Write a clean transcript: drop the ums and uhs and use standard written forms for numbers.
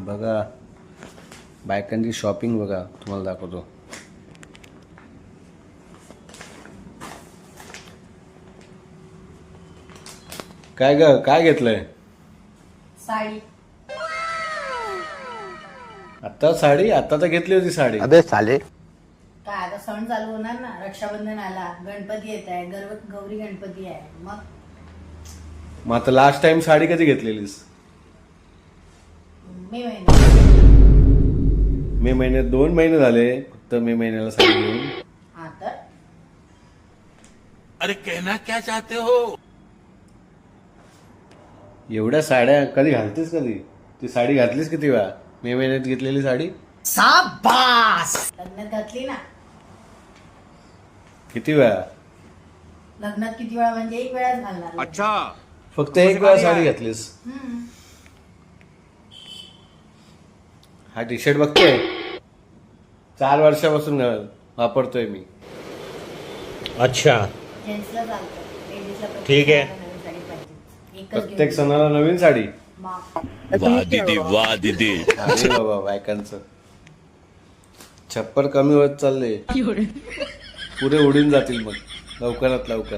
बघा बायकांची शॉपिंग बघा, तुम्हाला दाखवतो. काय ग, काय घेतलंय? साडी. आता साडी? आता तर घेतली होती साडी. अबे साले. काय आता सण चालू होणार ना, रक्षाबंधन आला, गणपती येत आहे, गौरी गणपती आहे. मग आता लास्ट टाइम साडी कधी घेतलेलीस? मे महिन्यात. मे महिन्यात 2 महिने झाले फक्त मे महिन्याला साडी घेऊन. हा तर अरे कहना क्या चाहते हो? एवढ्या साड्या कधी घालतेस? कधी ती साडी घातलीस किती वेळा? मे महिन्यात घेतलेली साडी लग्नात घातली ना. किती वेळा? लग्नात किती वेळा म्हणजे 1 वेळाच घालणार. अच्छा, फक्त 1 वेळा साडी घातलीस. हा टी शर्ट बघतोय 4 वर्षापासून वापरतोय मी. अच्छा, जेंट्सला चालतं, लेडीजला ठीक आहे. नवीन साडी पाहिजे. एकच प्रत्येक घेऊन सणाला नवीन साडी. मग वाह दीदी, वाह दीदी. अरे बाबा बायकांचं छप्पर कमी होत चालले, पुरे उडून जातील मग लवकरात लवकर.